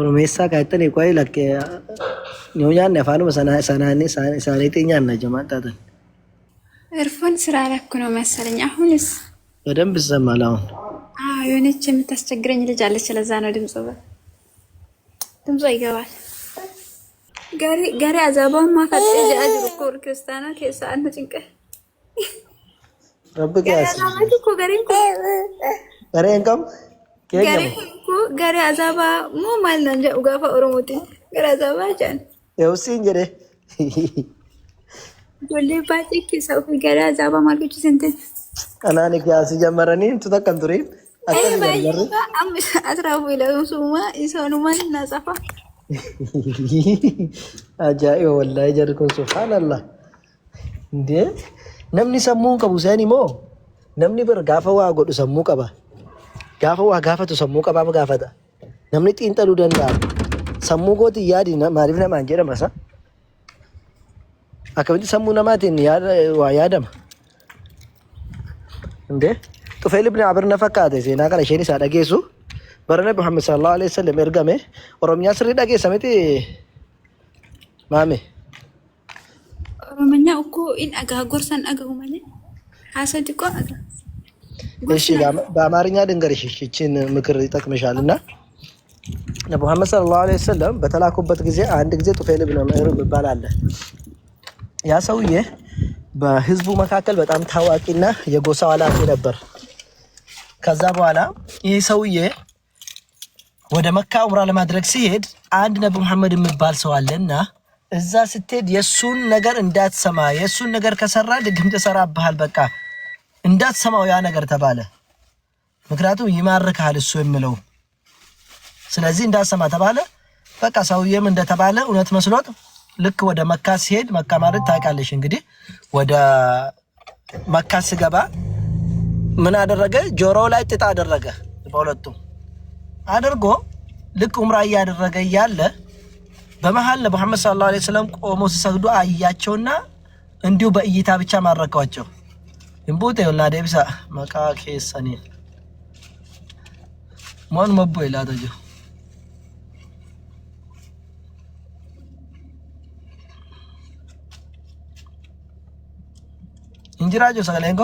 Oromessa kaaytan eeqaa lakkee yoo nyaanne afaanuma isaaniitiin nyaanna jamaa taatan ኤርፎን ስራ ላይ እኮ ነው መሰለኝ። አሁንስ በደንብ ይሰማል። አሁን የሆነች የምታስቸግረኝ ልጅ አለች። ለዛ ነው ድምጿ ይገባል። ጋሪ አዛባውን ማፈጥ ጃጅሩ ኮር ክርስቲያና ከሳ አንተ ጭንቀ ረብከ ያስ ጋሪ እንከም ጋሪ አዛባ ሞ ማል ነው እንጂ ኡጋፋ ኦሮሞቲ ጋሪ አዛባ ጃን የውሲን ጀደ ጆሌ ባጪክ ሰው ጋሪ አዛባ ማልኩ ስንት አናኒ ጋስ ጀመረኒ ተተከንቱሪ አከለ አምስ አትራቡ ለሱማ ኢሰኑማ እናጻፋ አጃኢብ ወላሂ ጀርኩ ሱብሃንአላህ እንዴ ነምኒ ሰሙን ቀቡ ሰኒ ሞ ነምኒ በር ጋፈዋ ጎዱ ሰሙ ቀባ ጋፈዋ ጋፈቱ ሰሙ ቀባ ጋፈታ ነምኒ ጢንጠሉ ደንዳ ሰሙ ጎት ያዲ ማሪፍ ነማን ጀረ መሳ አከብቲ ሰሙ ነማቲን ያደም እንዴ ጡፈይል ኢብኑ አብር ነፈካተ ዜና ቀለ ሸኒ ሳዳጌሱ በረነ መሐመድ ሰለላሁ ዐለይሂ ወሰለም እርገሜ ኦሮምኛ ስሪ ዳጌ ሰመቲ ማሜ ኦሮምኛ እኮ ኢን አጋ ጎርሰን አጋው ማለት ሐሰድ እኮ አጋ እሺ በአማርኛ ድንገርሽ እቺን ምክር ይጠቅምሻልና ነብዩ መሐመድ ሰለላሁ ዐለይሂ ወሰለም በተላኩበት ጊዜ አንድ ጊዜ ጡፈይል ኢብኑ አምር ይባላል። ያ ሰውዬ በህዝቡ መካከል በጣም ታዋቂና የጎሳው ኃላፊ ነበር። ከዛ በኋላ ይሄ ሰውዬ ወደ መካ ዑምራ ለማድረግ ሲሄድ አንድ ነብዩ መሐመድ የሚባል ሰው አለና እዛ ስትሄድ የሱን ነገር እንዳትሰማ፣ የሱን ነገር ከሰራ ድግም ተሰራብሃል፣ በቃ እንዳትሰማው ያ ነገር ተባለ። ምክንያቱም ይማርካል እሱ የሚለው። ስለዚህ እንዳትሰማ ተባለ። በቃ ሰውዬም እንደተባለ እውነት መስሎት ልክ ወደ መካ ሲሄድ፣ መካ ማለት ታውቃለሽ እንግዲህ፣ ወደ መካ ሲገባ ምን አደረገ? ጆሮው ላይ ጥጥ አደረገ። በሁለቱም አድርጎ ልክ ዑምራ እያደረገ እያለ በመሃል ነብዩ መሐመድ ሰለላሁ ዐለይሂ ወሰለም ቆሞ ሲሰግዱ አያቸውና እንዲሁ በእይታ ብቻ ማረካቸው። እንቡቴ ወላ ደብሳ መቃ ከሰኒ ማን መቦ ይላተጆ እንጅራጆ ሰገለንጎ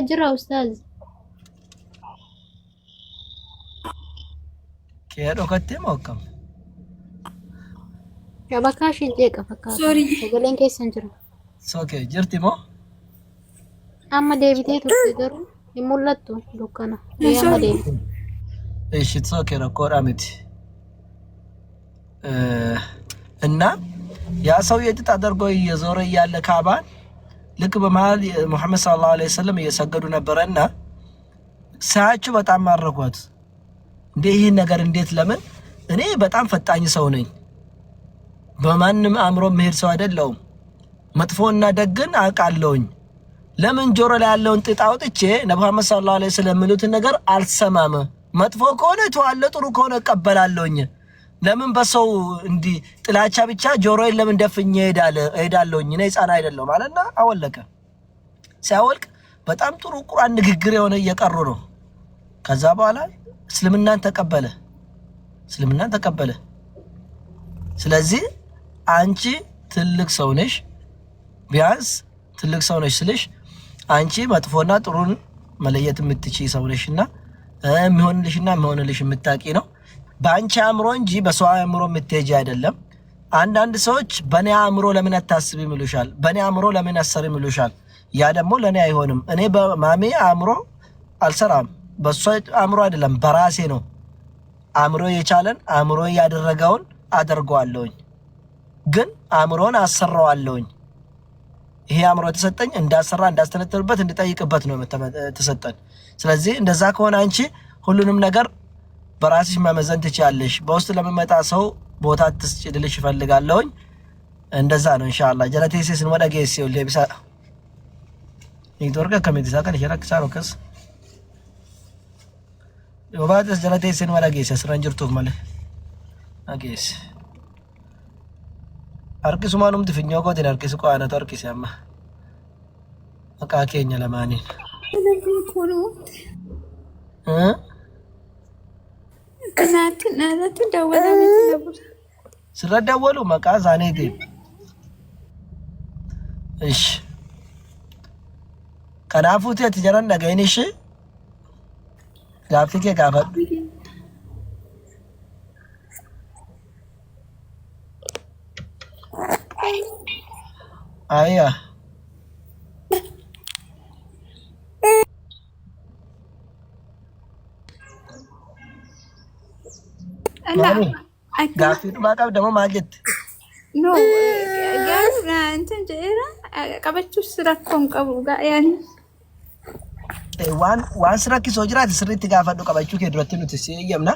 ጅራ ኡስታዝ ከዶ ከተማ ወከም ያባካሽ እንጀቀ ፈካ ሰገለን ከሰን ጅራ ሶኬ ጅርቲሞ አማ ዴቪቴ ተገሩ ይሙለቱ ዱካና ያማ ዴቪ እሺ ሶኬ ረኮራ አመት እና ያ ሰው የጥጥ አድርጎ እየዞረ ያለ ካባን ልክ በመሃል መሐመድ ሰለላሁ ዐለይሂ ወሰለም እየሰገዱ ነበርና ሳያቸው በጣም ማረኳት። እንዴ ይሄን ነገር እንዴት ለምን እኔ በጣም ፈጣኝ ሰው ነኝ፣ በማንም አእምሮ መሄድ ሰው አይደለሁም፣ መጥፎና ደግን አውቃለሁኝ። ለምን ጆሮ ላይ ያለውን ጥጥ አውጥቼ ነብዩ መሐመድ ሰለላሁ ዐለይሂ ወሰለም የሚሉትን ነገር አልሰማም? መጥፎ ከሆነ ተዋለ፣ ጥሩ ከሆነ እቀበላለሁኝ። ለምን በሰው እንዲ ጥላቻ ብቻ ጆሮዬን ለምን ደፍኜ እሄዳለሁኝ? እኔ ሕፃን አይደለሁም አለና አወለቀ። ሲያወልቅ በጣም ጥሩ ቁርአን ንግግር የሆነ እየቀሩ ነው። ከዛ በኋላ እስልምናን ተቀበለ። ስለዚህ አንቺ ትልቅ ሰው ነሽ፣ ቢያንስ ትልቅ ሰው ነሽ ስልሽ አንቺ መጥፎና ጥሩን መለየት የምትችይ ሰው ነሽና የሚሆንልሽና የሚሆንልሽ የምታቂ ነው። በአንቺ አእምሮ እንጂ በሰው አእምሮ የምትሄጂ አይደለም። አንዳንድ ሰዎች በኔ አእምሮ ለምን አታስቢም ይሉሻል፣ በኔ አእምሮ ለምን አሰሪም ይሉሻል። ያ ደግሞ ለኔ አይሆንም። እኔ በማሜ አእምሮ አልሰራም፣ በሷ አእምሮ አይደለም፣ በራሴ ነው። አእምሮ የቻለን አእምሮ ያደረገውን አደርገዋለሁኝ፣ ግን አእምሮን አሰራዋለሁኝ። ይሄ አእምሮ ተሰጠኝ እንዳሰራ እንዳስተነተርበት እንድጠይቅበት ነው ተሰጠን። ስለዚህ እንደዛ ከሆነ አንቺ ሁሉንም ነገር በራስሽ መመዘን ትችያለሽ። በውስጥ ለመመጣ ሰው ቦታ ትስጭልሽ ይፈልጋለሁኝ። እንደዛ ነው ኢንሻአላህ። ጀለቴሲስ ወደ ጌስ ይወል ለብሳ ይዶርጋ ከመዲሳ ከን ይራክ ሳሮከስ ወባደስ ጀለቴሲን ወደ ጌስ ስራንጅርቱ ማለት አጌስ አርኪሱ ማኑም ትፍኛው ቆቴን አርኪሱ ቆአና ተርኪስ ያማ አቃኬኛ ለማኒ Naannatti daawwatametti gabbura. Sirra walu maqaa isaaniiti. Ish. Kanaafuuti ati jaran dhagahin ishee gaaffii kee gaafadhu. Ayya. Gaaffii dhumaa qabda moo maal jette? No, gaafa intan jedheera qabachuus rakkoon qabu yaani. Waan si rakkisoo jiraate sirriitti gaafadhu qabachuu kee duratti nuti si eeyyamna.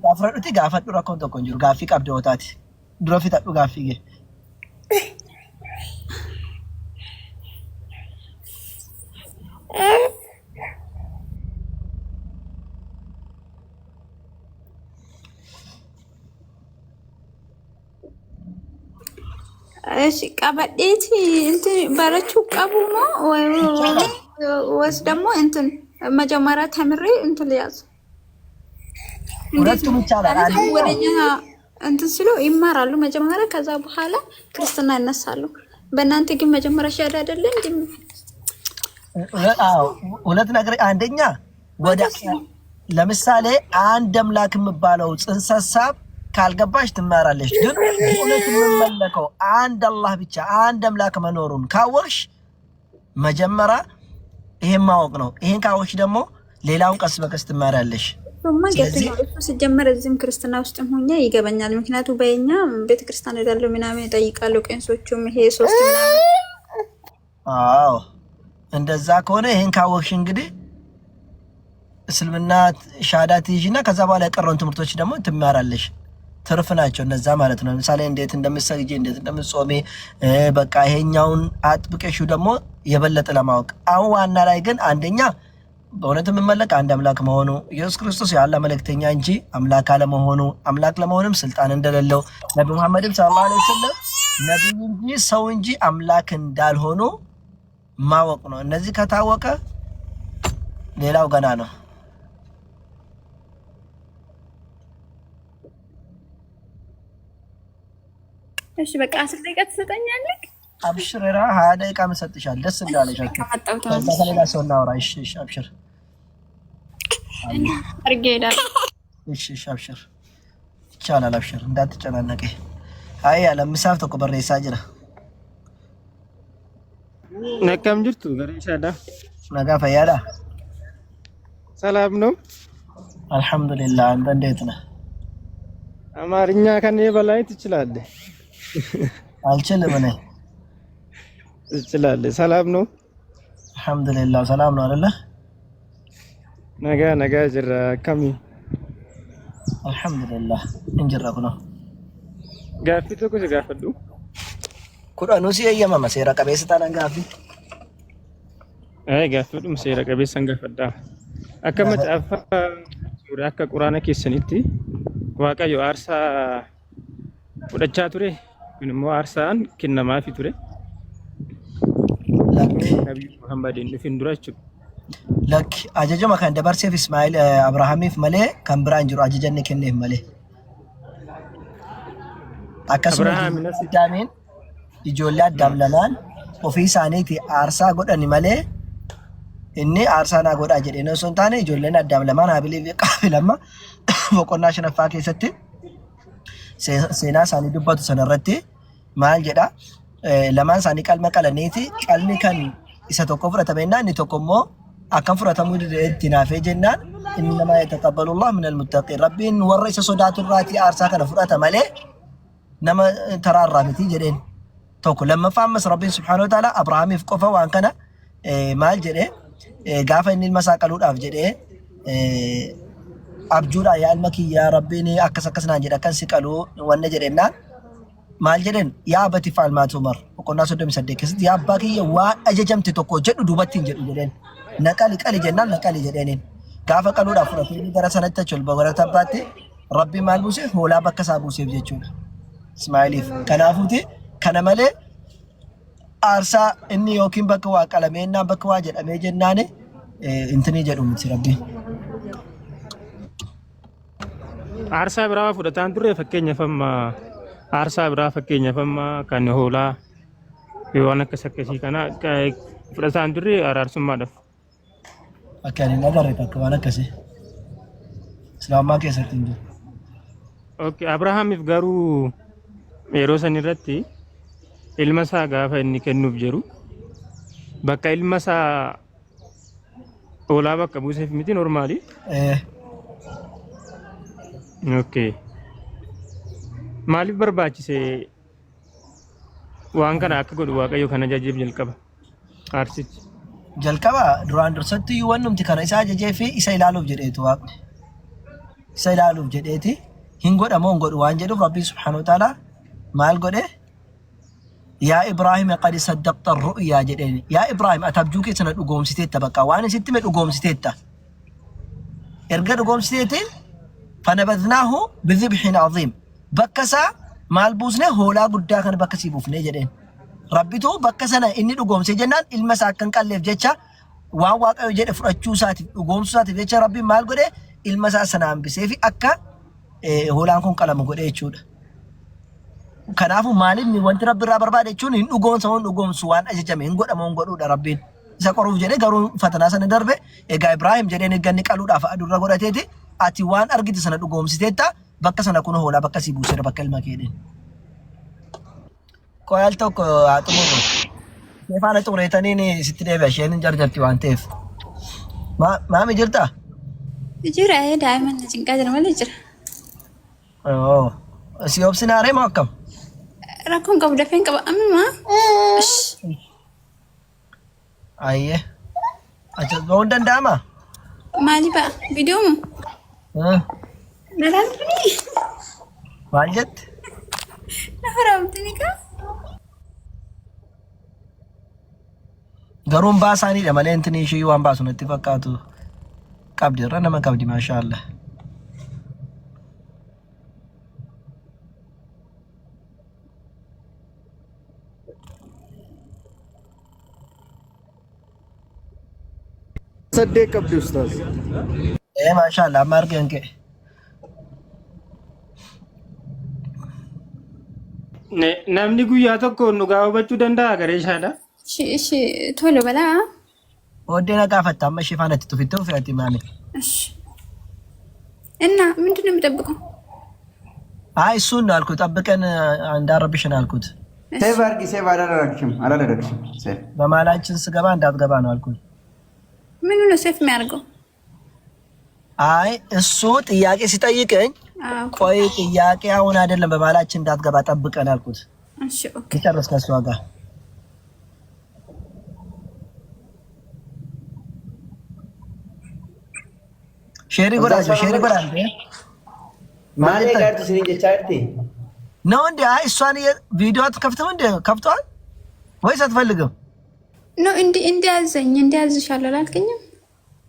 Gaafadhuti gaafadhu rakkoon tokko hin jiru gaaffii qabda yoo taate dura fixadhu gaaffii kee. qabadheeti inti barachuu qabu moo ወይስ ደግሞ እንትን መጀመሪያ ተምሬ እንትን ሊያዝ ሁለቱም ይቻላል። ወደኛ እንትን ሲሉ ይማራሉ መጀመሪያ፣ ከዛ በኋላ ክርስትና ይነሳሉ። በእናንተ ግን መጀመሪያ ሻዳ አይደለ እንዴ? አዎ ሁለት ነገር፣ አንደኛ ወደ ለምሳሌ አንድ አምላክ የሚባለው ጽንሰ ሐሳብ ካልገባሽ ትማራለሽ። ግን ሁለት የሚመለከው አንድ አላህ ብቻ አንድ አምላክ መኖሩን ካወቅሽ መጀመሪያ ይሄን ማወቅ ነው። ይሄን ካወቅሽ ደግሞ ሌላውን ቀስ በቀስ ትማራለሽ። ስለዚህ ሲጀመር እዚህም ክርስትና ውስጥም ሆኜ ይገባኛል። ምክንያቱም በእኛ ቤተክርስቲያን ሄዳለሁ ምናምን እጠይቃለሁ ቄንሶቹም ይሄ ሶስት ምናምን። አዎ እንደዛ ከሆነ ይሄን ካወቅሽ እንግዲህ እስልምና ሻዳ ትይዥና ከዛ በኋላ የቀረውን ትምህርቶች ደግሞ ትማራለሽ። ትርፍ ናቸው እነዛ ማለት ነው። ለምሳሌ እንዴት እንደምትሰግጂ እንዴት እንደምትጾሚ በቃ ይሄኛውን አጥብቀሽው ደግሞ የበለጠ ለማወቅ። አሁን ዋና ላይ ግን አንደኛ በእውነት የምመለክ አንድ አምላክ መሆኑ ኢየሱስ ክርስቶስ የአላህ መልእክተኛ እንጂ አምላክ አለመሆኑ፣ አምላክ ለመሆንም ስልጣን እንደሌለው፣ ነብዩ መሐመድም ሰለላሁ ዐለይሂ ወሰለም ነብዩ እንጂ ሰው እንጂ አምላክ እንዳልሆኑ ማወቅ ነው። እነዚህ ከታወቀ ሌላው ገና ነው። እሺ በቃ 10 ደቂቃ ትሰጠኛለህ? አብሽር፣ 20 ደቂቃ መሰጥሻል። ደስ እንዳለሽ ከሌላ ሰው እናውራ። እሺ እሺ፣ አብሽር አርጌዳ። እሺ እሺ፣ አብሽር ይቻላል። አብሽር እንዳትጨናነቂ። አይ ለምሳፍ ተቆበረ ይሳጅራ ነካም ጅርቱ ገሪሻዳ ነጋ ፈያዳ ሰላም ነው? አልሐምዱሊላህ። አንተ እንዴት ነህ? አማርኛ ከኔ በላይ ትችላለህ? አልችልም እኔ። ትችላለህ? ሰላም ነው? አልሐምዱሊላህ ሰላም ነው አይደለ? ነጋ ጅራ ከሚ አልሐምዱሊላህ እንጅራኩ ነው። ጋፊቱ ኩስ ጋፈዱ ኩዳኑ ሲየማ መሰራ ቀበስ ታናን ጋፊ አይ ጋፈዱ መሰራ ቀበስ sangaፈዳ አከመት አፋ ሱራ ከቁርአን ከሰኒቲ ዋቀዮ አርሳ ወደቻ ቱሬ ምንም አርሳን ከነማፊ ቱሬ ነብዩ መሐመድን ፍንዱራችሁ ለክ አጀጀማ ካን ደበርሴፍ እስማኤል አብርሃሚፍ መሌ ካምብራን ጅሩ አጀጀነ ከነህ መሌ አከሱም ዳሜን ኢጆላ ዳምለናን ኦፊሳኔቲ አርሳ ጎደኒ መሌ እኔ አርሳና ጎዳ ጀዴ ነው ሶንታኔ ኢጆለና ዳምለማን አብሊ ቃፍለማ ወቆና ሸነፋ ከሰቲ ሴና ሳኒ ዱባቱ ሰነረቲ ማል ጀዳ ለማን ሳኒ ቃል መቀለኔቲ ቃልኒ ከን ኢሰ ቶኮ ፍረተመና ኒ ቶኮሞ አከን ፍረተሙ ዲናፌ ጀናን ኢንማ የተቀበሉላህ ሚነል ሙተቂን ረቢን ወረሰ ሶዳቱ ራቲ አርሳ ከነ ፍረተ መሌ ነመ ተራራምቲ ጀዴን ቶኮ ለመፋመስ ረቢን ሱብሃነሁ ወተዓላ አብርሃም ይፍቆፈው አንከና ማል ጀዴ ጋፈ እኒል መሳቀሉ ዳፍ ጀዴ አብጁራ ያልመኪ ያ ረቢኒ አከሰከስና ጀዳ ከን ሲቀሉ ወነ ጀዴና ማል ጀደን ያ በቲፋል ማቱመር ቆና ሶደም ሰደከስ ያ ባኪ ዋ አጀጀምት ቶኮ ጀዱ ዱበቲን ጀዱ ጀደን ነቀል ቀል ጀና ነቀል ጀደን ጋፈ ቀሉ ዳፍ ረፊ ደረሰነተችል በወረተባት ረቢ ማልቡሴ ሆላ በከሳቡሴ ጀቹ እስማኤሊፍ ከናፉቲ ከነመለ አርሳ እኒ ዮኪን በከዋ ቀለሜና በከዋ ጀደሜ ጀናኔ እንትኔ ጀዱ ምት ረቢ aarsaa biraa fudhataan turre fakkeenyaaf amma aarsaa biraa fakkeenyaaf amma kan hoolaa waan akkasii kana fudhataan turre araarsummaadhaaf. Akka ani nagarre takka waan akkasii. Islaamummaa keessatti hin jiru. Okay, Abrahaamiif garuu yeroo san irratti ilma isaa gaafa inni kennuuf jiru bakka ilma isaa hoolaa bakka buuseef miti normaali. Okay. Maaliif barbaachise waan kana akka godhu Waaqayyo kana ajajeef jalqaba aarsichi? Jalqaba duraan dursatti waan numti kana isa ajajee fi isa ilaaluuf jedheetu Waaqni. Isa ilaaluuf jedheeti hin godhamoo hin godhu waan jedhuuf Rabbi subhaanahu wa ta'ala maal godhe? Yaa Ibraahim qad saddaqta ar-ru'ya jedheen. Yaa Ibraahim atabjuu keessana dhugoomsiteetta bakka waan isitti me dhugoomsiteetta. Erga dhugoomsiteetiin fanabadnaahu bidhibhin azim. Bakka isaa maal buusne hoolaa guddaa kan bakka sii buufne jedheen. Rabbitu bakka sana inni dhugoomsee jennaan ilma isaa akka hin qalleef jecha waan Waaqayyo jedhe fudhachuu isaatiif dhugoomsuu isaatiif jecha Rabbi maal godhe ilma isaa sana hambisee fi akka hoolaan kun qalamu godhe jechuudha. Kanaafuu maalinni wanti Rabbi irraa barbaade jechuun hin dhugoomsu waan ajajame hin godhamu hin godhuudha Rabbiin. Isa qoruuf jedhee garuu fatanaa sana darbe egaa Ibraahim jedheen eegganni qaluudhaaf adurra godhateeti ati waan argite sana dhugoomsiteetta bakka sana kun hoolaa bakka sii buuseera bakka ilma keedheen. Qoyaal tokko haa xumuru. Faana xureetaniin sitti deebi'a isheen hin jarjarti waan ta'eef. Maami jirtaa? Jira daa'imman na cinqaa jira malee jira. Si obsinaaree moo akkam? Rakkoon qabu dafeen qaba amma. Ayyee. Achi goon danda'amaa? Maali ba'a? Viidiyoo moo? Nalaan tuni. Maal jette? Lafa raawwatanii kaa? Garuun baasaaniidha malee intinii ishee waan baasu natti fakkaatu qabdi irra nama qabdi maashaallah. Saddeet qabdi ustaaz. Maashaallah amma argeen kee. Namni guyyaa tokko nu gaafachuu danda'a gareeshaadha. Tole balaa. Oddeen gaafatta amma ishee faana itti tufittee ofirratti maami. እና ምንድን ነው የምጠብቀው? አይ እሱን ነው አልኩት። ጠብቀን እንዳረብሽን አልኩት። ሴቭ አድርጊ። ሴቭ አላደረግሽም። ሴቭ በማላችን ስገባ እንዳትገባ ነው አልኩት። ምኑ ነው ሴፍ የሚያደርገው? አይ እሱ ጥያቄ ሲጠይቀኝ ቆይ ጥያቄ አሁን አይደለም በማላችን እንዳትገባ ጠብቀን አልኩት። እሺ ኦኬ። ይጨርስ ከሷ ጋር ሼሪ ጎዳጆ ማን ጋርቱ ሲኒ ጀቻርቲ ነው እንዴ? አይ እሷን ቪዲዮ አትከፍተው እንዴ? ከፍቷል ወይስ አትፈልግም? ነው እንዴ ያዘኝ እንዴ ያዝሻለሁ አላልከኝም?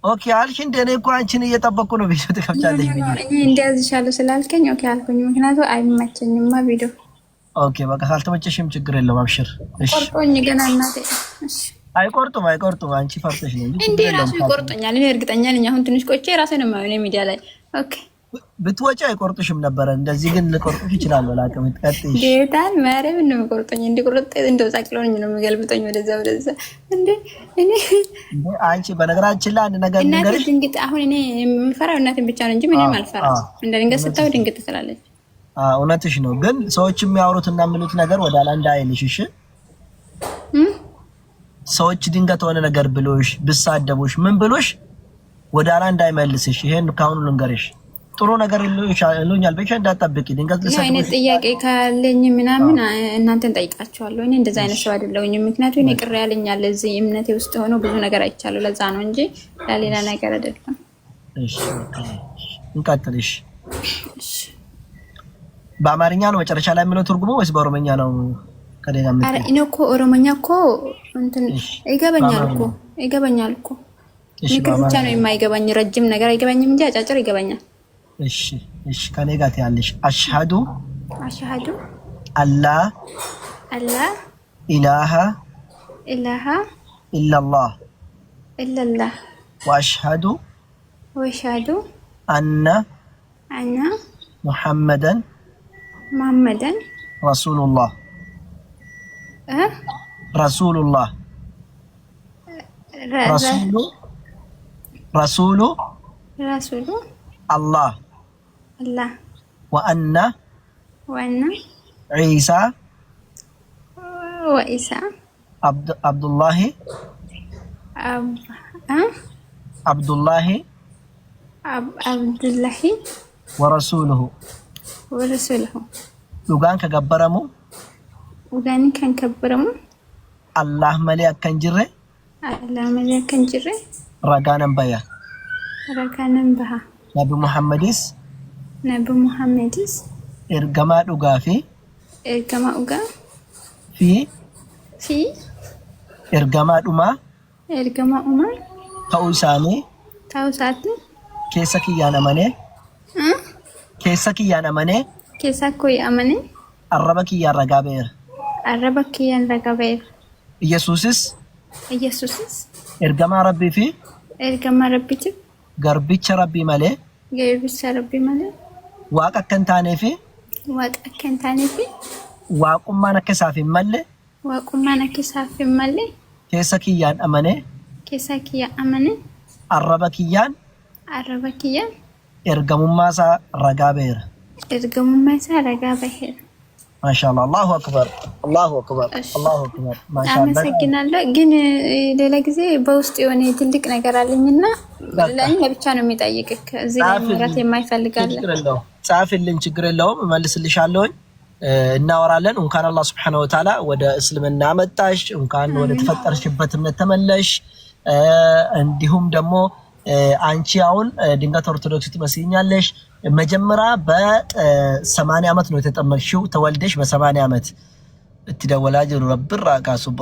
ኦኬ አልሽ እንዴ? እኔ እኮ አንቺን እየጠበቅኩ ነው። ቪዲዮ ትከፍቻለሽ ብዬ እንዴ ያዝሻለሁ ስላልከኝ ኦኬ አልኩኝ። ምክንያቱም አይመቸኝማ ቪዲዮ። ኦኬ በቃ ካልተመቸሽም ችግር የለውም አብሽር። እሺ ቆርጦኝ ገና እናቴ። እሺ አይቆርጡም። አንቺ ፈርተሽ ነው እንዴ? ራሱ ይቆርጦኛል። እኔ እርግጠኛ ነኝ። አሁን ትንሽ ቆይቼ ራሴ ነው የማየው ሚዲያ ላይ። ኦኬ ብትወጪ አይቆርጡሽም ነበር። እንደዚህ ግን ልቆርጡሽ ይችላል። ላቀም ትቀጥይ ጌታን ማረም ነው ቆርጦኝ። እንዴ ቆርጦ እንደው ጻቅሎኝ ነው የሚገልብጠኝ ወደዛ እንዴ እኔ አንቺ በነገራችን ላይ አንድ ነገር እናቴ ድንግጥ አሁን እኔ የምፈራው እናቴን ብቻ ነው እንጂ ምንም አልፈራም። እንደ ድንገት ስታው ድንግጥ ትላለች። እውነትሽ ነው። ግን ሰዎች የሚያወሩትና የሚሉት ነገር ወደ አላ እንዳይልሽ እሺ። ሰዎች ድንገት ሆነ ነገር ብሎሽ ብሳደቡሽ ምን ብሎሽ ወደ አላ እንዳይመልስሽ። ይሄን ካሁኑ ልንገርሽ። ጥሩ ነገር ይሉኛል ብቻ እንዳትጠብቂ። ድንገት ለሰደቡሽ እኔ ጥያቄ ካለኝ ምናምን እናንተን ጠይቃችኋለሁ። እኔ እንደዛ አይነት ሰው አይደለሁኝም። ምክንያቱም እኔ ቅር ያለኛል እዚህ እምነቴ ውስጥ ሆኖ ብዙ ነገር አይቻለሁ። ለዛ ነው እንጂ ለሌላ ነገር አይደለም። እሺ እንቀጥልሽ። በአማርኛ ነው መጨረሻ ላይ የሚለው ትርጉሙ ወይስ በኦሮሞኛ ነው? ከደጋም አረ እኔ እኮ ኦሮሞኛ እኮ እንትን ይገባኛል እኮ ምክር ብቻ ነው የማይገባኝ። ረጅም ነገር አይገባኝም እንጂ አጫጭር ይገባኛል። እሺ ከኔ ጋር ያለሽ አሽሃዱ አላ ኢላሃ ኢላላህ ወአሽሃዱ አነ محمدا محمدا رسول الله رسول الله رسول الله الله وأن وأن عيسى وعيسى عبد الله عبد الله ورسوله dhugaan ka gabbaramu Allah malee akkan jirre ragaanan baya Nabi Muhammadis ergamaa dhugaa fi ergamaa dhumaa ta'uu isaanii keessa kiyyaan amanee arraba kiyyaan ragaa ba'eera. Yesuusis ergamaa rabbii fi garbicha rabbii malee waaqa akka hin taanee fi waaqummaan akka isaaf hin malle keessa kiyyaan amanee arraba kiyyaan ergamummaa isaa ragaa ba'eera. ማሻአላህ አላሁ አክበር አላሁ አክበር አላሁ አክበር ማሻአላህ አመሰግናለሁ። ግን ሌላ ጊዜ በውስጥ የሆነ ትልቅ ነገር አለኝና ለእኔ ብቻ ነው የሚጠይቅክ እዚህ ላይ ማውራት የማይፈልጋለ ጻፍልኝ ችግር የለውም እመልስልሻለሁ እናወራለን እንኳን አላህ Subhanahu Wa Ta'ala ወደ እስልምና መጣሽ እንኳን ወደ ተፈጠርሽበት እምነት ተመለሽ እንዲሁም ደግሞ አንቺ አሁን ድንገት ኦርቶዶክስ ትመስኛለሽ መጀመሪያ በ80 አመት ነው የተጠመቅሽው ተወልደሽ በ80 አመት እትደወላጅ ረብ ራቃሱባ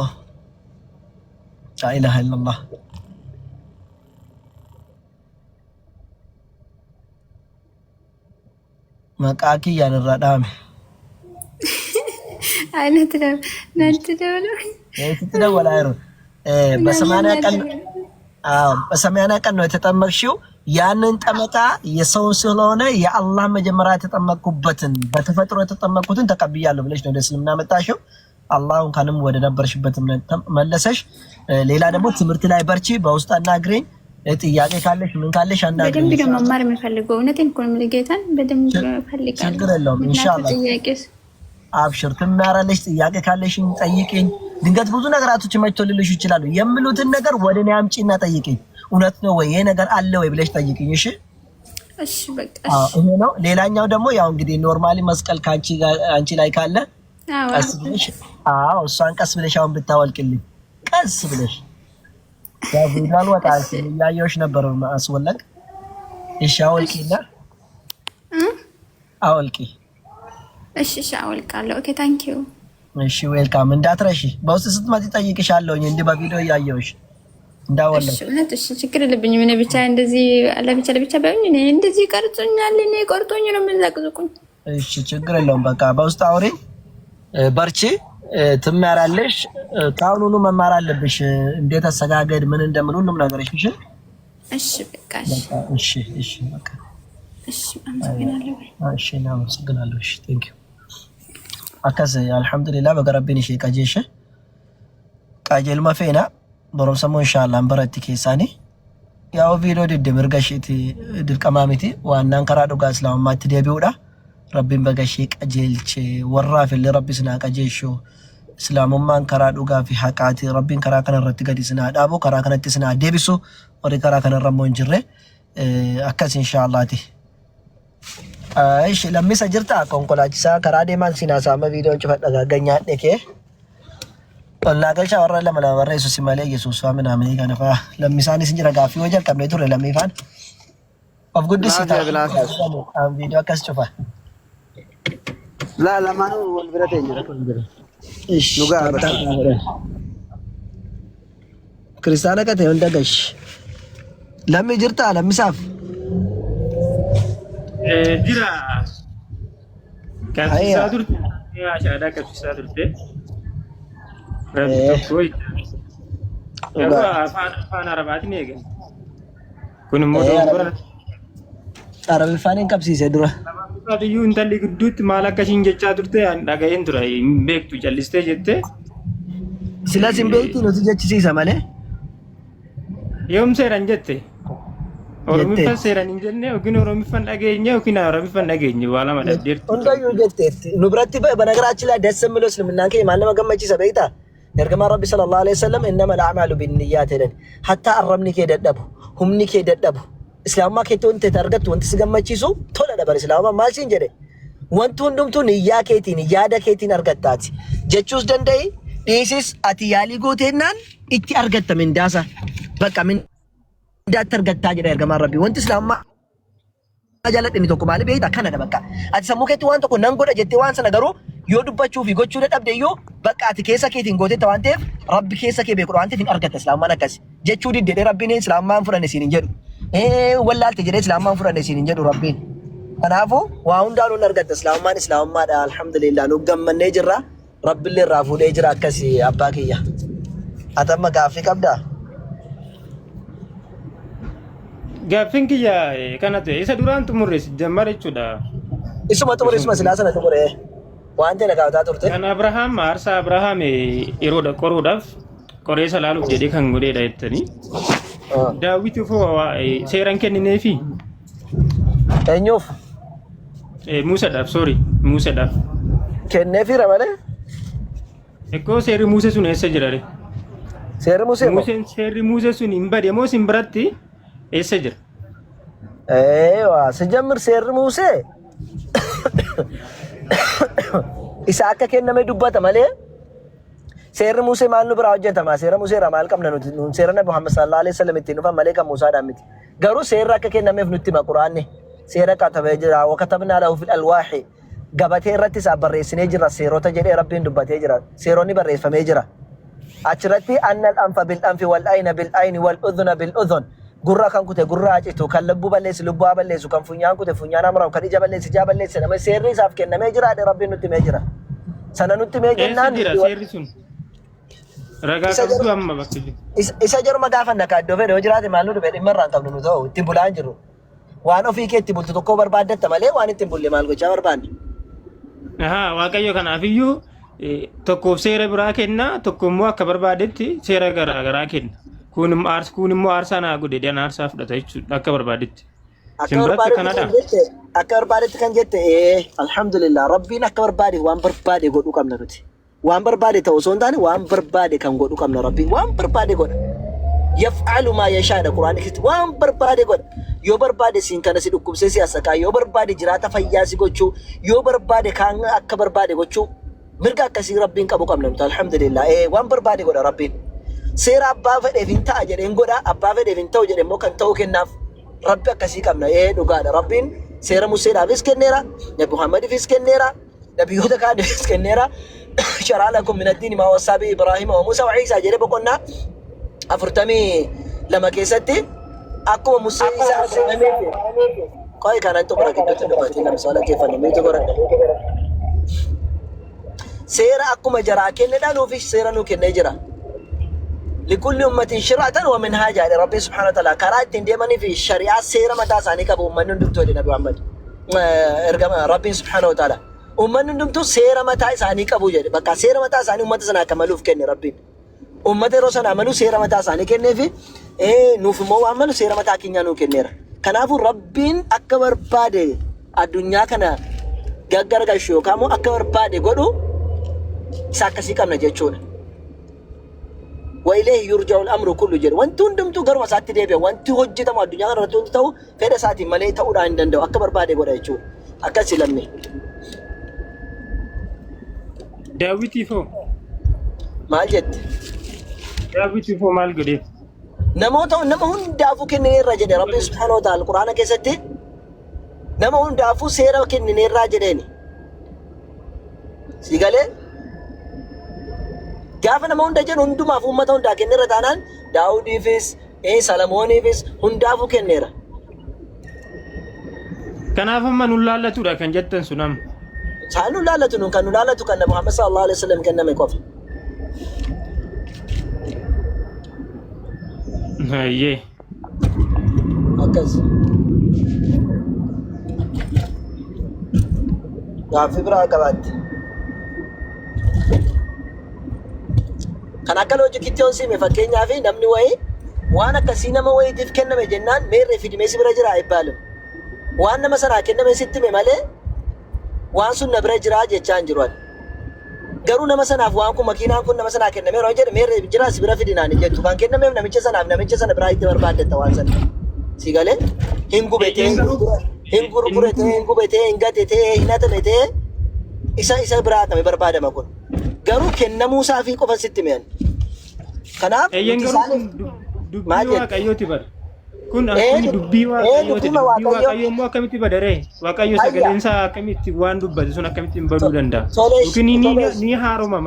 لا اله الا الله መቃቂ ያንራዳም አይነት ነው ነትደወላይሩ በ80 ቀን በ80 ቀን ነው የተጠመቅሽው ያንን ጠመቃ የሰው ስለሆነ የአላህ መጀመሪያ የተጠመቁበትን በተፈጥሮ የተጠመቁትን ተቀብያለሁ ብለሽ ነው እስልምና መጣሽው አላህን ካንም ወደ ነበርሽበት መለሰሽ ሌላ ደግሞ ትምህርት ላይ በርቺ በውስጥ አናግሪኝ ጥያቄ ካለሽ ምን ካለሽ አናግሪኝ በደንብ ደግሞ መማር የምፈልገው እውነቴን እኮ ነው ጌታን በደንብ ፈልጋለሁ ችግር የለውም ኢንሻአላህ ጥያቄስ አብሽር ትማራለሽ ጥያቄ ካለሽኝ ጠይቂኝ ድንገት ብዙ ነገራቶች መጥተውልሽ ይችላል የምሉትን ነገር ወደኔ አምጪና ጠይቂኝ እውነት ነው ወይ ይሄ ነገር አለ ወይ ብለሽ ጠይቂኝ እሺ እሺ በቃ ይሄ ነው ሌላኛው ደግሞ ያው እንግዲህ ኖርማሊ መስቀል አንቺ ላይ ካለ ቀስ ብለሽ እሷን ቀስ ብለሽ አሁን ብታወልቅልኝ ቀስ ብለሽ ያው ቪዲዮን ወጣሽ ያየሽ ነበር ማስወለቅ እሺ አወልቂና አወልቂ እሺ አወልቃለሁ ኦኬ ታንክ ዩ እሺ ዌልካም እንዳትረሺ በውስጥ ስትመጪ ጠይቅሻለሁኝ እንዴ በቪዲዮ ያየውሽ እንዳወለሽ እሺ ችግር የለብኝም እኔ ብቻ እንደዚህ ለብቻ ባይኝ እኔ እንደዚህ ቀርጾኛል እኔ ቆርጦኝ ነው የምንዘቅዝቁኝ እሺ ችግር የለውም በቃ በውስጥ አውሪ በርቺ ትማራለሽ ካሁኑኑ መማር አለብሽ እንዴት አሰጋገድ ምን እንደምን ሁሉም ነገር እሺ እሺ በቃ እሺ በቃ እሺ አመሰግናለሁ እሺ አመሰግናለሁ እሺ ቴንክ ዩ አከዘ አልহামዱሊላህ በገረብኝ እሺ ቀጀሽ ቀጀል ማፈና በሮሰሞ ኢንሻአላህ አንበረቲ ከሳኒ ያው ቪዲዮ ድምርገሽቲ ድልቀማሚቲ ዋናን ከራዶ ጋር እስላም ማትደቢውዳ ረቢን በገሽ ቀጀልች ወራፍ ለረቢስና ቀጀሹ እስላሙማን ከራዶ ጋር في حقات ረቢን ከራ ከነረት ገዲስና ዳቦ ከራ ከነትስና ደቢሱ ወደ ከራ ከነረሞ እንጅሬ አከስ ኢንሻአላህ ቲ እሺ ለምሳ ጅርታ ኮንኮላቺሳ ከራ ዴማን ሲናሳመ ቪዲዮን ጭፈደጋገኛ ደኬ ወላገልቻ ወራ ለማወራ ኢየሱስ ሲማለ ኢየሱስ አሜን አሜን ከነፋ ለምሳኒ ሲንጀራ ጋፊ ወጀር ከመ ቱር ለሚፋን ኦፍ ጉድስ አም ቪዲዮ ከስጨፋ لا لا ما هو والبرتين جرا እሺ ክርስቲያና ከተ እንደገሽ ለሚ ጅርታ ለምሳፍ ጅራ ከሳዱር ያሻዳ ከሳዱር ረብቶይ አፋን አረባት ነኝ ግን ኩን ሞዶ Arabiffaan qabsiise dura. Adiyyuu intalli gidduutti maal akkasiin jechaa turte dhaga'een tura hin beektu callistee jettee. Silas hin beektu nuti jechisiisa malee. Yoom seeran jette? Oromiffan seeran hin jenne yookiin Oromiffan dhageenye yookiin Oromiffan dhageenye waa lama dhaddeertu. Hundayyuu jetteetti. Nu biratti በነገራችን ላይ ደስ የሚለው እስልምና ማን ለመገመቺ ሰበይታ ergamaa rabbi sallallahu alaihi wasallam innamal a'malu binniyat jedhan hatta arrabni kee dadhabu humni kee dadhabu islaamummaa keetti wanti argattu wanti si gammachiisu tola dabar islaamummaa maal siin jedhe wanti hundumtuu niyyaa keetiin yaada keetiin argattaati jechuus danda'i dhiisis ati yaalii gooteennaan itti argatta mindaasa bakka mindaatti argattaa jedha ergamaa rabbi wanti islaamummaa jaaladhini tokko maali beeyta kanadha bakka ati sammuu keetti waan tokko nan godha jettee waan sana garuu yoo dubbachuu fi gochuu dadhabde yoo bakka ati keessa keetiin gooteetta waan ta'eef rabbi keessa kee beeku waan ta'eef hin argatta islaamummaan akkas jechuu diddee rabbiin islaamummaan fudhanne siin hin jedhu wallaalte jedhee islaamummaan fudhanne siin hin jedhu rabbiin kanaafuu waa hundaa nuun argatta islaamummaadha alhamdulillah nu gammannee jirra rabbillee irraa fuudhee jira akkas abbaa kiyya atamma gaaffii qabdaa Gaaffin kiyya kana ta'e isa duraan xumurre jammar jechuudha. Isuma xumurre isuma silaa sana xumurre waan ta'e nagaataa turte. Kan Abrahaam aarsaa Abrahaam yeroo qoruudhaaf qoreessa laaluuf jedhee kan godheedha jettanii. Daawwitiif seeran kennineefi. Eenyuuf? Muusaadhaaf Muusaadhaaf. Kenneefiira malee? Ekkoo seerri Muusee sun eessa jira re? Seerri Muusee moo? Seerri Muusee sun hin bade moo sin biratti eessa jira? Waa sijamir seerri Muusee isa akka kenname dubbata malee seerri Muusee maal nu biraa hojjetama seera Muusee irraa maal qabna nuti seera Nabi Muhammad sallallahu alaihi wasallam ittiin dhufan malee kan Muusaadhaan miti garuu seerri akka kennameef nutti hima Quraanni seera katabee jira wa katabnaa lahu fil alwaahi gabatee irratti isaa barreessinee jira seerota jedhee rabbiin dubbatee jira seeronni barreeffamee jira achirratti annal anfa bil anfi wal ayna bil ayni wal udhuna bil udhun gurra kan kute gurra acitu kan lubbuu balleessu lubbuu balleessu kan funyaan kute funyaan amraa'u kan ija balleessu ija balleessu nama seerri isaaf kennamee jira rabbiin nutti himee jira sana nutti himee jennaan seerri sun ragaa qabdu amma bakki isa jaruma gaafanna kaaddoo fedhe yoo jiraate maal nu dhufe dhimma irraan qabnu nu ta'u ittiin bulaa hin jirru waan ofii kee itti bultu tokko barbaaddatta malee waan ittiin bulle maal gochaa barbaanne. Waaqayyo kanaafiyyuu tokkoof seera biraa kenna tokko immoo akka barbaadetti seera garaa kenna. Kun immoo aarsaa naa godhe dhaan aarsaa fudhata jechuudha akka barbaadetti. Akka barbaadetti kan jette alhamdulillah rabbiin akka barbaade waan barbaade godhuu qabna nuti. Waan barbaade ta'u osoo hin taane waan barbaade kan godhuu qabna rabbiin waan barbaade godha. Yaf'alu maa yashaadha Quraanii keessatti waan barbaade godha. Yoo barbaade siin kana si dhukkubsee si asaqaa yoo barbaade jiraata fayyaa si gochuu yoo barbaade kaan akka barbaade gochuu mirga akkasii rabbiin qabu qabna nuti alhamdulillah waan barbaade godha rabbiin. Seera abbaa fedheef hin ta'a jedheen godha abbaa fedheef hin ta'u jedhe immoo kan ta'uu kennaaf rabbi akkasii qabna dhugaadha rabbiin seera Museedhaafis kenneera Nabi Muhammadiifis kenneera nabiyyoota kaaniifis kenneera sharaa lakum min addiini maa wassaa bi Ibraahiima wa Muusaa wa Ciisaa jedhee boqonnaa 42 keessatti akkuma Musee isaa qoy kanan xumura gidduutti dubbatii namni sola keeffanne miitu godhadha seera akkuma jaraa kennedha nuufis seera nuu kennee jira. لكل أمة شرعة ومنهاجا لربي سبحانه وتعالى كرات ديماني في الشريعة سيرة متى ساني كابو أمّن دمتو لنبي محمد ربي سبحانه وتعالى أمّن دمتو سيرة متى ساني كابو جدي بقى سيرة متى ساني أمّة سنا كمالوف كني ربي أمّة رسول عملو سيرة متى ساني كني في نوف مو عملو سيرة متى كني نو كني كنافو ربين أكبر بادي الدنيا كنا جعر كشيو كامو أكبر بادي قدو ساكسي كم نجتشون وإليه يرجع الأمر كله جل وانتون دمتو غير وساتي ديبه وانتو هجتا ما الدنيا غير رتون تاو فيدا ساتي ملي تاو دا عندندو أكبر بادي قد أيشو أكاسي لمي داويتي فو مال جد داويتي فو مال قدي نمون دافو كنني الرجل ربي سبحانه وتعالى القرآن كيستي نمون دافو سيرا كنني الرجلين سيقالي gaafa nama hunda jedhu hundumaaf uummata hundaa kenneera taanaan Daawudiifis Salamooniifis hundaafuu kenneera. Kanaaf amma nu laallatudha kan jettan sun amma. Isaan nu laallatu nun kan nu laallatu kan Muhammad sallallahu alaihi wasallam kenname qofa. Hayyee. Akkas. Gaaffii biraa qabaatti. Kan akka loojikitti yoon siime fakkeenyaaf namni wayii waan akkasii nama wayiitiif kenname jennaan meerree fidimee si bira jira eebbaalum. Waan nama sanaa kenname sitti hime malee waan sun na bira jira jechaa hin jiru. Garuu nama sanaaf waan kun makiinaan kun nama sanaa kenname yeroo jedhe meerree jira si bira fidinaan hin jettu. Kan kennameef namicha sanaaf namicha sana biraa itti barbaadetta waan sana. Si galee hin gubetee hin gurguretee hin gubetee hin gatetee hin hatametee isa biraa kame barbaadama kun. Garuu kennamuu isaa fi qofa sitti mi'an. Kanaaf dubbii waaqayyooti bara. Kun akkami dubbii waaqayyooti. Dubbii waaqayyoo immoo akkamitti badaree? Waaqayyo sagaleen isaa akkamitti waan dubbate sun akkamitti hin baduu danda'a? Yookiin ni haaroma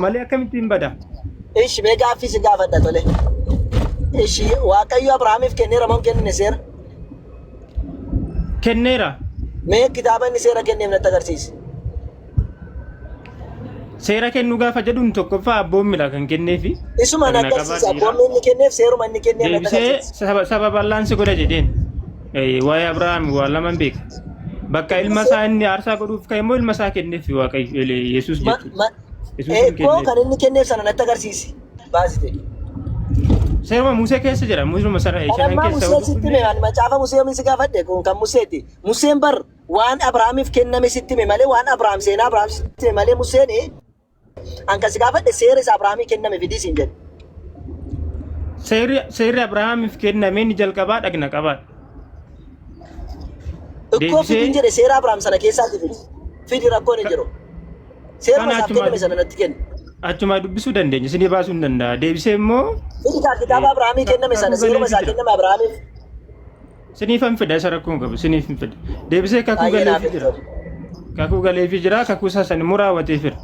malee akkamitti hin bada? Ishi mee gaaffii si gaafadha tole. Ishi waaqayyo Abrahaamiif kenneera moo kennine seera? Kenneera. Mee kitaaba inni seera kenneef natti agarsiisi. Seera kennuu gaafa jedhuun tokkoffaa abboommiidha kan kenneefi. Isuma na agarsiisa abboommi inni kenneef seeruma inni kenneef natti agarsiisa. Deebisee saba bal'aan si godha jedheen. Waa'ee Abrahaam waan lama beeka. Bakka ilma isaa inni aarsaa godhuuf ka'e immoo ilma isaa kenneef waaqayyo Yesuus jechuudha. Koo kan inni kenneef sana natti agarsiisi. Baasite. Seeruma Musee keessa jira. Musuma sana eeshaan keessa. Musee sitti mee macaafa Musee min si gaafadhe kun kan Museeti. Museen bar waan Abrahaamiif kenname sitti mee malee waan Abrahaam seenaa Abrahaam sitti mee malee Museen anka si gaafadhe seera isa Abrahaamii kenname fidis hin jedhu. Seerri Abrahaamiif kenname ni jalqabaa dhagna qabaa. Ikkoo fidin jedhe seera Abrahaam sana keessaatti fidi. Fidi rakkoon hin jiru. Seera isaaf kenname sana natti kenna. Achuma dubbisuu dandeenya isinii baasuu hin danda'a. Deebisee immoo kitaaba Abrahaamii kenname sana seeruma isaa kenname Abrahaamiif. Siniifan fida isa rakkoon qabu siniifan fida. Deebisee kakuu galeefii jira. Kakuu galeefii jira kakuu isaa san immoo raawwatee fira.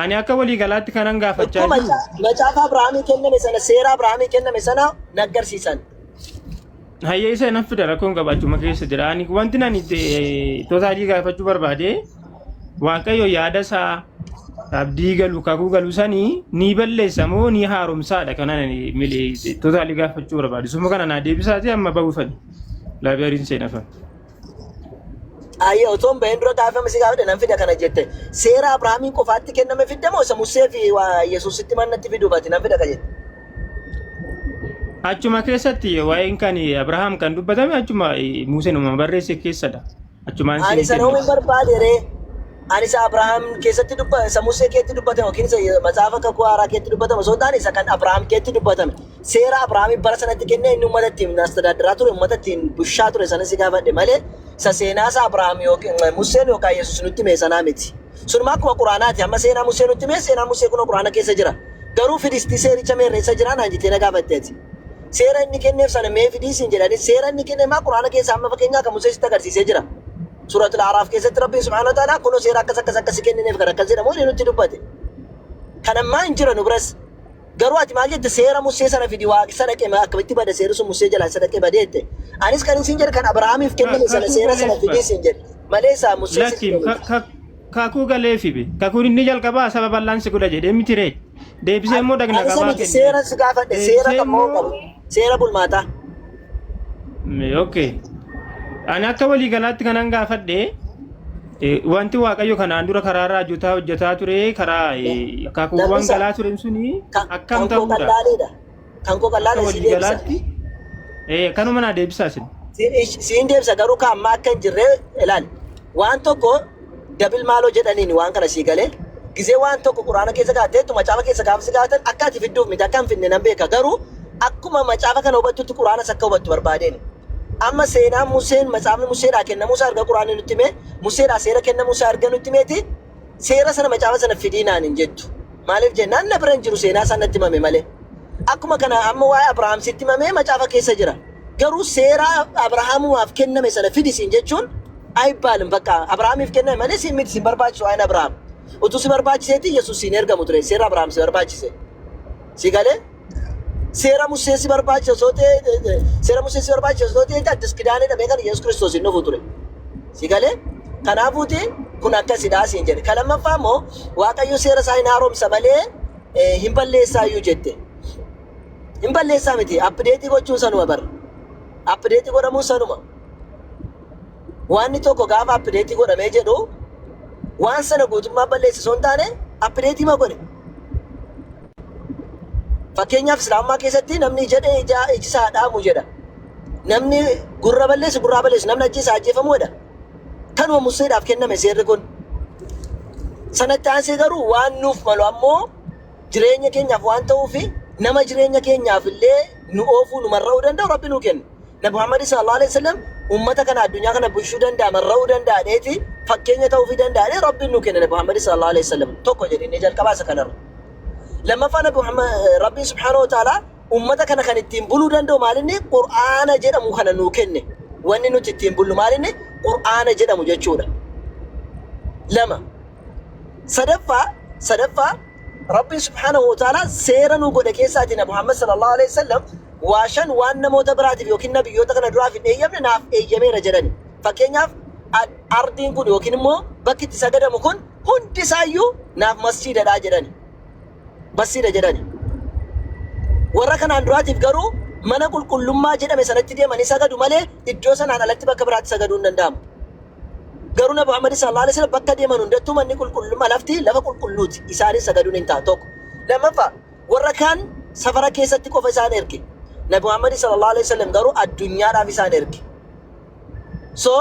Ani akka walii galaatti kanan gaafachaa jiru. Macaafa Abrahaamii kenname sana seera Abrahaamii kenname sana naggarsiisan. Hayyee isa nan fida rakkoon qabu achuma keessa jira. Ani wanti nani tootaalii gaafachuu barbaade waaqayyo yaada isaa abdii galu kakuu galu sanii ni balleessa moo ni haaromsaadha kanan tootaalii gaafachuu barbaade. Suma kana naa deebisaati amma ba'uufani. Laabiyaariin seenafan. Ayyo otoon baheen dura gaafame si gaafadhe nan fida kana jette. Seera Abrahaamiin qofaatti kenname fidde moo isa Musee fi Yesuusitti mannatti fiduu baate nan fida ka jette. Achuma keessatti waa'een kan Abrahaam kan dubbatame achuma Museen uma barreesse keessadha. Achumaan ani sana uumin barbaade ree. Ani isa Abrahaam keessatti dubbate isa Musee keetti dubbatame yookiin isa macaafa kakuu haaraa keetti dubbatame osoo hin taane isa kan Abrahaam keetti dubbatame. Seera Abrahaamiif bara sanatti kennee inni uummata ittiin astadaaddaraa ture uummata ittiin bushaa ture sana si gaafadhe malee isa seenaa isa Abrahaam yookiin Museen yookaan Yesuus nutti mee sanaa miti. Sunuma akkuma Quraanaati amma seenaa Musee nutti mee seenaa Musee kun Quraana keessa jira. Garuu fidisti seericha meerreessa jira naan jettee na gaafatteeti. Seera inni kenneef sana mee fidisiin jedhani seera inni kenne maa Quraana keessa amma fakkeenyaa kan Musee sitti agarsiisee jira. Suuratul Araaf keessatti Rabbiin Subhaanahu wa Ta'aalaa kunoo seera akkas kennineef kan akkas jedhamu inni nutti dubbate. Kan ammaa hin jiran biras garuu ati maal jette seera Musee sana fidi waaqi sadaqee akkamitti bada seerri sun Musee jalaa sadaqee badeette. Anis kan isin jedhe kan Abrahaamiif kenname sana seera sana fidisiin jedhe malee isaa Musee kakuu galeefi kakuun inni jalqabaa saba bal'aan si godha jedhee miti ree deebisee immoo dhagna qabaa kenna. Seera si gaafadhe seera kan moo qabu seera bulmaataa. Okay. Ani akka walii galaatti kanan gaafadhe wanti waaqayyo kanaan dura karaa raajotaa hojjetaa ture karaa kakuuwwan galaa ture suni akkam ta'uudha. Kan koo qal'aadha si deebisa. Kanuma naa deebisaa sin. Siin deebisa garuu kan ammaa akka hin jirre ilaali. Waan tokko dabil maaloo jedhaniin waan kana sii galee gizee waan tokko Quraana keessa gaafteettu macaafa keessa gaafa si gaafatan akka ati fidduuf miti akka hin finne nan beeka garuu akkuma macaafa kana hubattutti Quraanas akka hubattu barbaadeen. Amma seenaa Museen macaafni Museedhaa kennamuu isaa arga Quraanni nutti hime Museedhaa seera kennamuu isaa arga nutti himeeti seera sana macaafa sana fidinaan hin jettu. Maaliif jennaan na bira hin jiru seenaa sana natti himame malee. Akkuma kana amma waa'ee Abrahaam sitti himame macaafa keessa jira. Garuu seera Abrahaamumaaf kenname sana fidisiin jechuun ayibbaalin bakka Abrahaamiif kenname malee siin miti siin barbaachisu waa'een Abrahaam. Utuu si barbaachiseeti Yesuus siin ergamu ture seera Abrahaam si barbaachise. Si galee? Seera Musee si barbaachisa soo ta'e addis kidaanedha beekan Yesuus Kiristoos hin dhufu ture. Si galee? Kanaafuuti kun akkasidhaa siin jedhe. Kan lammaffaa immoo Waaqayyo seera isaa hin haaromsa malee hin balleessaa iyyuu jette. Hin balleessaa miti. Appideetii gochuun sanuma bara. Appideetii godhamuun sanuma. waan inni tokko gaafa apdeetii godhamee jedhu waan sana guutummaa balleessisoo hin taane apdeetii ma godhe. Fakkeenyaaf Islaamummaa keessatti namni jedhee ijisaa dhaamu jedha. Namni gurra balleessu gurraa balleessu, namni ajjeesaa ajjeefamu jedha. Kanuma Museedhaaf kenname seerri kun. Sanatti aansee garuu waan nuuf malu ammoo jireenya keenyaaf waan ta'uufi nama jireenya keenyaaf illee nu oofuu nu marra'uu danda'u Rabbi nuu kenna. Nabi Muhammad sallallahu alaihi wasallam ummata kana addunyaa kana bulchuu danda'a, marra'uu danda'a dheeti fakkeenya ta'uufii danda'a Rabbi nuu kenna Nabi Muhammad sallallahu alaihi wasallam. Tokko jedhanii jalqabaa isa kanarra. Lammaffaa Nabi Muhammad Rabbi subhanahu wa ta'ala ummata kana kan ittiin buluu danda'u maalinni Qur'aana jedhamu kana nuu kenne. Wanni nuti ittiin bullu maalinni Qur'aana jedhamu jechuudha. Lama. Sadaffaa Rabbi subhanahu wa ta'ala seera nuu godhe keessaati Nabi Muhammad sallallahu alaihi wasallam waashan waan namoota biraatiif yookiin nabiyyoota kana duraaf hin eeyyamne naaf eeyyameera jedhani. Fakkeenyaaf ardiin kun yookiin immoo bakki itti sagadamu kun hundi isaayyuu naaf masjiidadhaa jedhani. Masjiida jedhani. Warra kanaan duraatiif garuu mana qulqullummaa jedhame sanatti deemanii sagadu malee iddoo sanaan alatti bakka biraatti sagaduu hin danda'amu. Garuu Nabi Muhammad sallallahu alaihi wasallam bakka deeman hundattuu manni qulqullummaa lafti lafa qulqulluuti. Isaanis sagaduun hin ta'a tokko. Lammaffaa warra kaan safara keessatti qofa isaan erge. Nabi Muhammad sallallahu alaihi wasallam garuu addunyaadhaaf isaan erge. So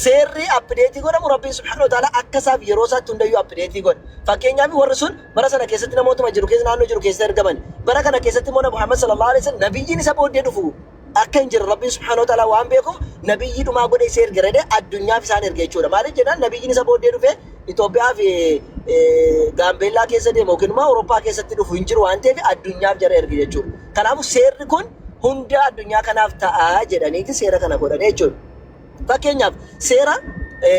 seerri apdeetii godhamu Rabbi subhanahu wa ta'ala akka isaaf yeroo isaatti hundayyuu apdeetii godha. Fakkeenyaaf warri sun bara sana keessatti namootuma jiru keessa naannoo jiru keessa ergaman. Bara kana keessatti immoo Nabi Muhammad sallallahu alaihi wasallam nabiyyiin isa booddee dhufu akka hin jirre Rabbi subhanahu wa ta'ala waan beekuuf nabiyyi dhumaa godhe isa ergere addunyaaf isaan erge jechuudha. Maaliif jennaan nabiyyiin isa booddee dhufe Itoophiyaa fi Gaambeellaa keessa deemu yookiin immoo Awurooppaa keessatti dhufu hin jiru waan ta'eef addunyaaf jara erge jechuudha. Kanaafuu seerri kun hunda addunyaa kanaaf ta'a jedhaniiti seera kana godhan jechuudha. Fakkeenyaaf seera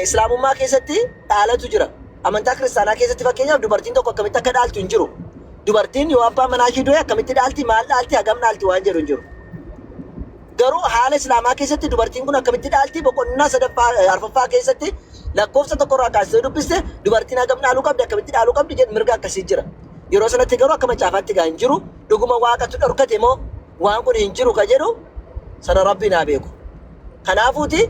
Islaamummaa keessatti dhaalatu jira. Amantaa kiristaanaa keessatti fakkeenyaaf dubartiin tokko akkamitti akka dhaaltu hin jiru. Dubartiin yoo abbaa manaa ishee du'e akkamitti dhaalti, maal dhaalti, hagam dhaalti waan jedhu hin jiru. Garuu haala Islaamaa keessatti dubartiin kun akkamitti dhaalti boqonnaa arfaffaa keessatti lakkoofsa tokkorraa kaasee dubbiste dubartiin hagam dhaaluu qabdi, akkamitti dhaaluu qabdi jedhu mirga akkasii jira. Yeroo sanatti garuu akka macaafaatti gaa hin jiru. Dhuguma waaqatu dhorkate moo waan kun hin jiru ka jedhu sana Rabbi naa beeku. Kanaafuuti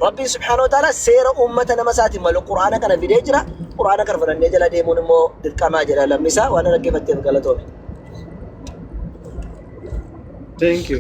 Rabbi subhanahu wa ta'ala seera ummata nama isaatiin malu Qur'aana kana fidee jira. Qur'aana kana fudhannee jala deemuun immoo dirqamaa jedha lammisaa waan dhaggeeffatteef galatoome. Thank you.